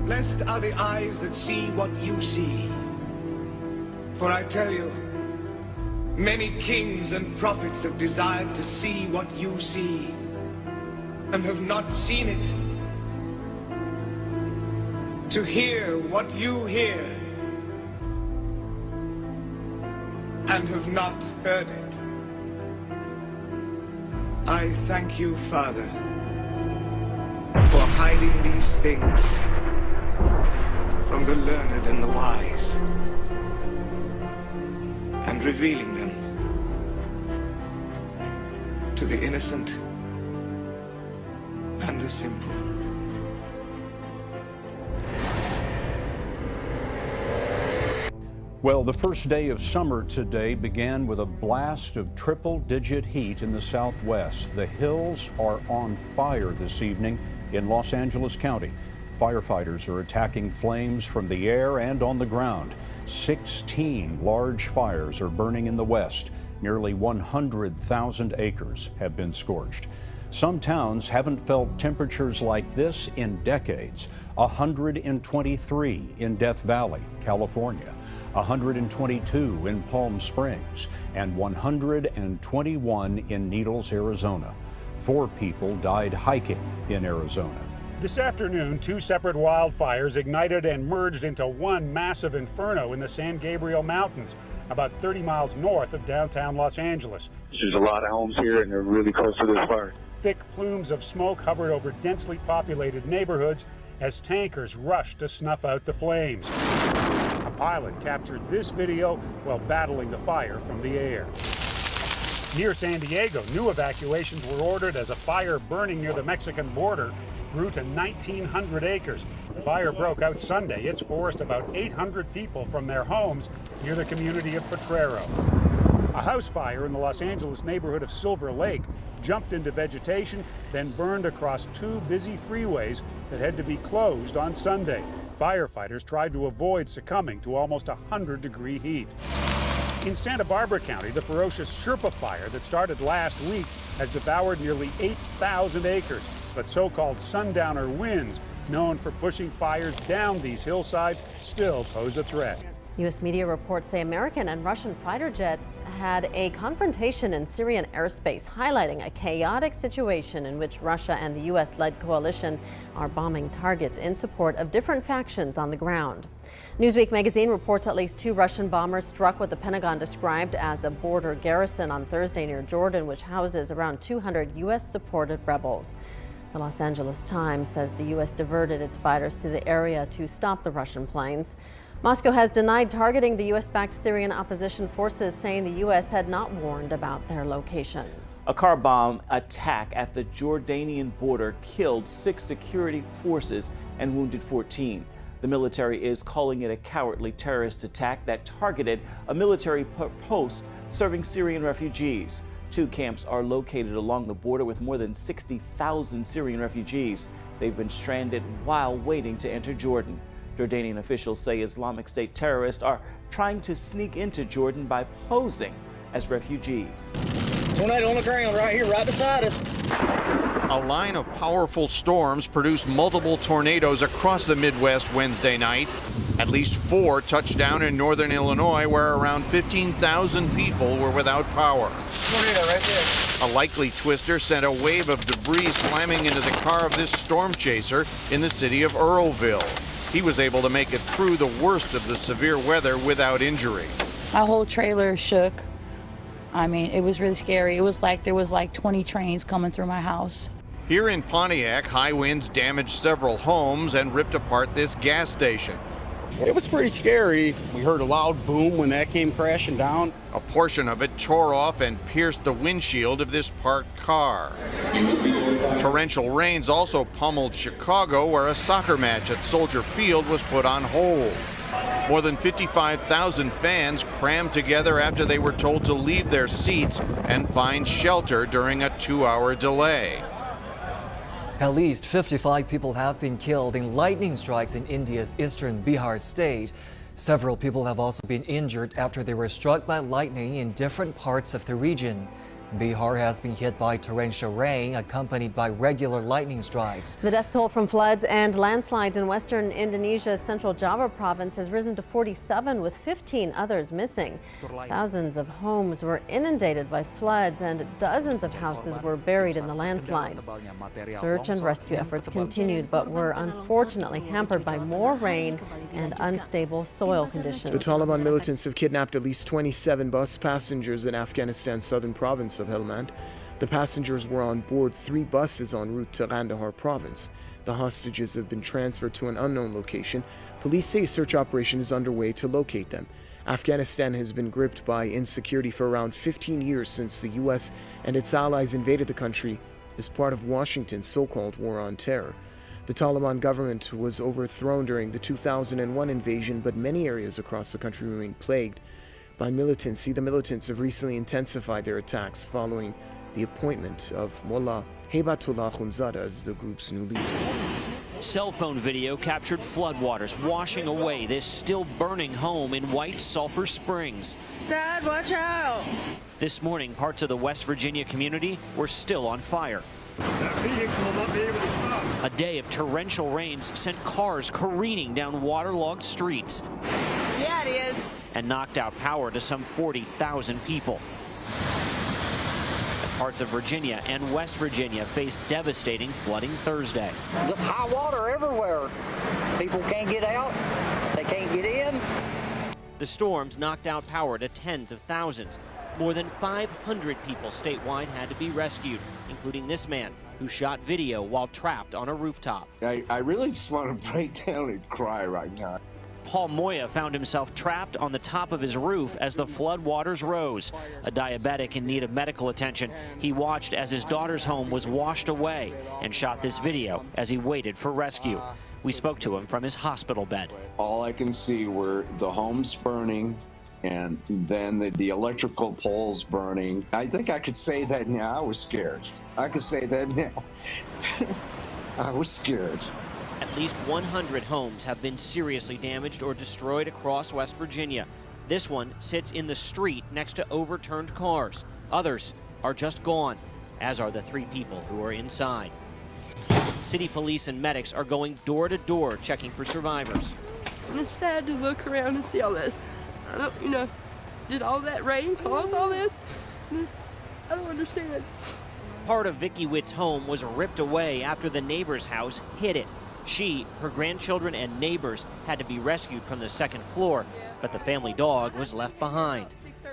Blessed are the eyes that see what you see. For I tell you, many kings and prophets have desired to see what you see, and have not seen it. To hear what you hear, and have not heard it. I thank you, Father, for hiding these things from the learned and the wise, and revealing them to the innocent and the simple. Well, the first day of summer today began with a blast of triple-digit heat in the Southwest. The hills are on fire this evening in Los Angeles County. Firefighters are attacking flames from the air and on the ground. 16 large fires are burning in the west. Nearly 100,000 acres have been scorched. Some towns haven't felt temperatures like this in decades. 123 in Death Valley, California. 122 in Palm Springs, and 121 in Needles, Arizona. 4 people died hiking in Arizona. This afternoon, 2 separate wildfires ignited and merged into one massive inferno in the San Gabriel Mountains, about 30 miles north of downtown Los Angeles. There's a lot of homes here, and they're really close to this fire. Thick plumes of smoke hovered over densely populated neighborhoods as tankers rushed to snuff out the flames. A pilot captured this video while battling the fire from the air. Near San Diego, new evacuations were ordered as a fire burning near the Mexican border grew to 1,900 acres. The fire broke out Sunday. It's forced about 800 people from their homes near the community of Potrero. A house fire in the Los Angeles neighborhood of Silver Lake jumped into vegetation, then burned across 2 busy freeways that had to be closed on Sunday. Firefighters tried to avoid succumbing to almost 100-degree heat. In Santa Barbara County, the ferocious Sherpa fire that started last week has devoured nearly 8,000 acres. But so-called sundowner winds, known for pushing fires down these hillsides, still pose a threat. U.S. media reports say American and Russian fighter jets had a confrontation in Syrian airspace, highlighting a chaotic situation in which Russia and the U.S.-led coalition are bombing targets in support of different factions on the ground. Newsweek magazine reports at least 2 Russian bombers struck what the Pentagon described as a border garrison on Thursday near Jordan, which houses around 200 U.S.-supported rebels. The Los Angeles Times says the U.S. diverted its fighters to the area to stop the Russian planes. Moscow has denied targeting the U.S.-backed Syrian opposition forces, saying the U.S. had not warned about their locations. A car bomb attack at the Jordanian border killed 6 security forces and wounded 14. The military is calling it a cowardly terrorist attack that targeted a military post serving Syrian refugees. 2 camps are located along the border with more than 60,000 Syrian refugees. They've been stranded while waiting to enter Jordan. Jordanian officials say Islamic State terrorists are trying to sneak into Jordan by posing as refugees. Tornado on the ground right here, right beside us. A line of powerful storms produced multiple tornadoes across the Midwest Wednesday night. At least 4 touched down in northern Illinois, where around 15,000 people were without power. Tornado right there. A likely twister sent a wave of debris slamming into the car of this storm chaser in the city of Earlville. He was able to make it through the worst of the severe weather without injury. My whole trailer shook. I mean, it was really scary. It was like there was like 20 trains coming through my house. Here in Pontiac, high winds damaged several homes and ripped apart this gas station. It was pretty scary. We heard a loud boom when that came crashing down. A portion of it tore off and pierced the windshield of this parked car. Torrential rains also pummeled Chicago, where a soccer match at Soldier Field was put on hold. More than 55,000 fans crammed together after they were told to leave their seats and find shelter during a 2-hour delay. At least 55 people have been killed in lightning strikes in India's eastern Bihar state. Several people have also been injured after they were struck by lightning in different parts of the region. Bihar has been hit by torrential rain accompanied by regular lightning strikes. The death toll from floods and landslides in western Indonesia's central Java province has risen to 47, with 15 others missing. Thousands of homes were inundated by floods and dozens of houses were buried in the landslides. Search and rescue efforts continued, but were unfortunately hampered by more rain and unstable soil conditions. The Taliban militants have kidnapped at least 27 bus passengers in Afghanistan's southern province of Helmand. The passengers were on board 3 buses en route to Kandahar province. The hostages have been transferred to an unknown location. Police say a search operation is underway to locate them. Afghanistan has been gripped by insecurity for around 15 years since the U.S. and its allies invaded the country as part of Washington's so-called War on Terror. The Taliban government was overthrown during the 2001 invasion, but many areas across the country remain plagued by militancy. The militants have recently intensified their attacks following the appointment of Mullah Heibatullah Khunzada as the group's new leader. Cell phone video captured floodwaters washing away this still burning home in White Sulphur Springs. Dad, watch out! This morning, parts of the West Virginia community were still on fire. A day of torrential rains sent cars careening down waterlogged streets. Yeah, it is. And knocked out power to some 40,000 people. As parts of Virginia and West Virginia faced devastating flooding Thursday. Just high water everywhere. People can't get out. They can't get in. The storms knocked out power to tens of thousands. More than 500 people statewide had to be rescued, including this man who shot video while trapped on a rooftop. I really just want to break down and cry right now. Paul Moya found himself trapped on the top of his roof as the floodwaters rose. A diabetic in need of medical attention, he watched as his daughter's home was washed away and shot this video as he waited for rescue. We spoke to him from his hospital bed. All I can see were the homes burning and then the electrical poles burning. I think I could say that now. I was scared. I could say that now. I was scared. At least 100 homes have been seriously damaged or destroyed across West Virginia. This one sits in the street next to overturned cars. Others are just gone, as are the 3 people who are inside. City police and medics are going door to door checking for survivors. And it's sad to look around and see all this. I don't, did all that rain cause all this? I don't understand. Part of Vicky Witt's home was ripped away after the neighbor's house hit it. She, her grandchildren, and neighbors had to be rescued from the 2nd floor, but the family dog was left behind.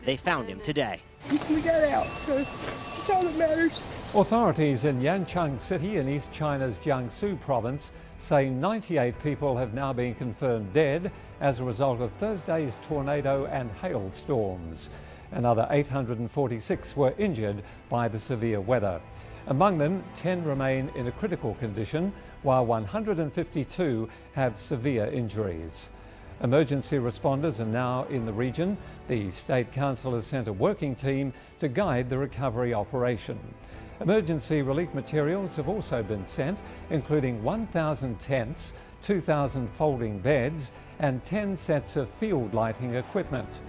They found him today. We got out, so that's all that matters. Authorities in Yancheng City in East China's Jiangsu province say 98 people have now been confirmed dead as a result of Thursday's tornado and hailstorms. Another 846 were injured by the severe weather. Among them, 10 remain in a critical condition, while 152 have severe injuries. Emergency responders are now in the region. The State Council has sent a working team to guide the recovery operation. Emergency relief materials have also been sent, including 1,000 tents, 2,000 folding beds, and 10 sets of field lighting equipment.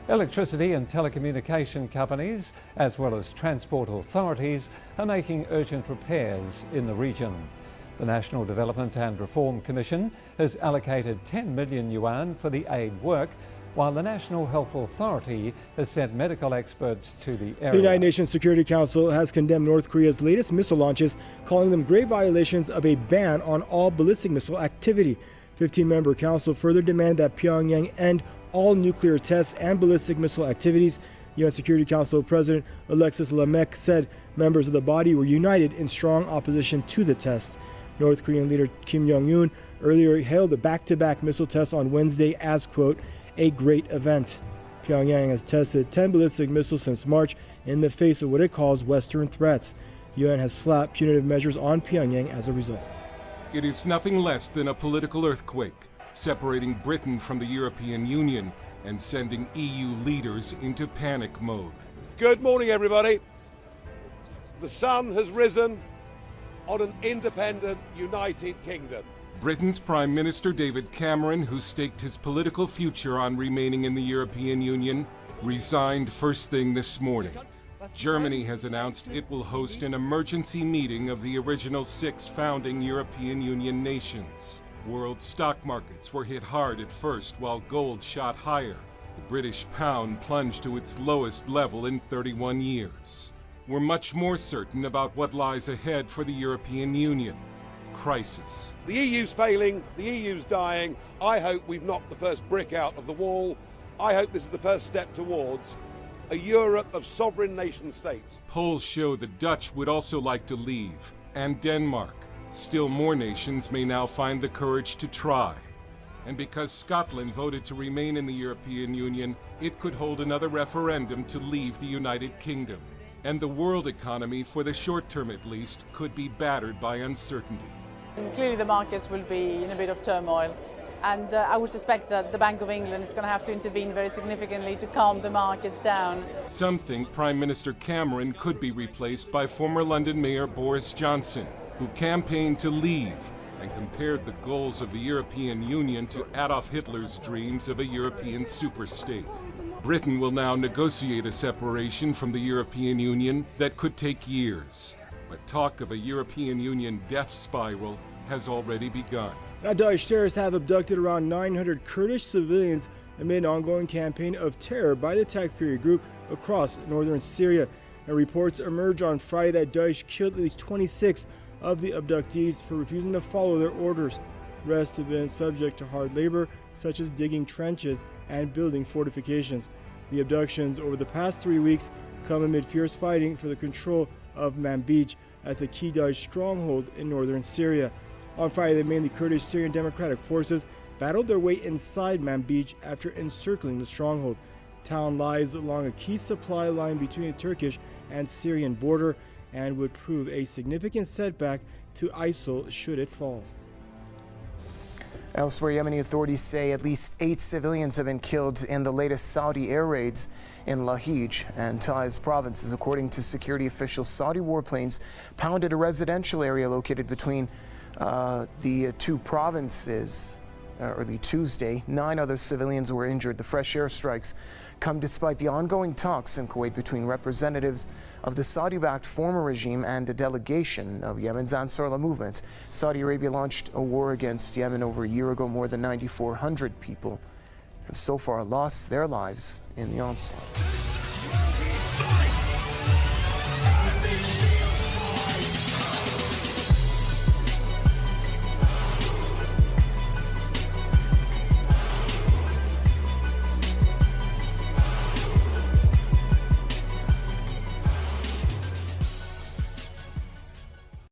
Electricity and telecommunication companies, as well as transport authorities, are making urgent repairs in the region. The National Development and Reform Commission has allocated 10 million yuan for the aid work, while the National Health Authority has sent medical experts to the area. The United Nations Security Council has condemned North Korea's latest missile launches, calling them grave violations of a ban on all ballistic missile activity. 15-member council further demanded that Pyongyang end all nuclear tests and ballistic missile activities. UN Security Council President Alexis Lamek said members of the body were united in strong opposition to the tests. North Korean leader Kim Jong-un earlier hailed the back-to-back missile tests on Wednesday as, quote, a great event. Pyongyang has tested 10 ballistic missiles since March in the face of what it calls Western threats. The UN has slapped punitive measures on Pyongyang as a result. It is nothing less than a political earthquake, separating Britain from the European Union and sending EU leaders into panic mode. Good morning, everybody. The sun has risen on an independent United Kingdom. Britain's Prime Minister David Cameron, who staked his political future on remaining in the European Union, resigned first thing this morning. Germany has announced it will host an emergency meeting of the original 6 founding European Union nations. World stock markets were hit hard at first while gold shot higher. The British pound plunged to its lowest level in 31 years. We're much more certain about what lies ahead for the European Union. Crisis. The EU's failing, the EU's dying. I hope we've knocked the first brick out of the wall. I hope this is the first step towards a Europe of sovereign nation states. Polls show the Dutch would also like to leave, and Denmark. Still more nations may now find the courage to try. And because Scotland voted to remain in the European Union, it could hold another referendum to leave the United Kingdom. And the world economy, for the short term at least, could be battered by uncertainty. Clearly the markets will be in a bit of turmoil, and I would suspect that the Bank of England is going to have to intervene very significantly to calm the markets down. Some think Prime Minister Cameron could be replaced by former London Mayor Boris Johnson, who campaigned to leave and compared the goals of the European Union to Adolf Hitler's dreams of a European superstate. Britain will now negotiate a separation from the European Union that could take years. But talk of a European Union death spiral has already begun. Now, Daesh terrorists have abducted around 900 Kurdish civilians amid an ongoing campaign of terror by the Takfiri group across northern Syria. And reports emerged on Friday that Daesh killed at least 26 of the abductees for refusing to follow their orders. The rest have been subject to hard labor, such as digging trenches and building fortifications. The abductions over the past 3 weeks come amid fierce fighting for the control of Manbij as a key Daesh stronghold in northern Syria. On Friday, the mainly Kurdish Syrian Democratic Forces battled their way inside Manbij after encircling the stronghold. Town lies along a key supply line between the Turkish and Syrian border and would prove a significant setback to ISIL should it fall. Elsewhere, Yemeni authorities say at least 8 civilians have been killed in the latest Saudi air raids in Lahij and Taiz provinces. According to security officials, Saudi warplanes pounded a residential area located between the 2 provinces early Tuesday. 9 other civilians were injured. The fresh airstrikes come despite the ongoing talks in Kuwait between representatives of the Saudi-backed former regime and a delegation of Yemen's Ansar Allah movement. Saudi Arabia launched a war against Yemen over a year ago. More than 9,400 people have so far lost their lives in the onslaught.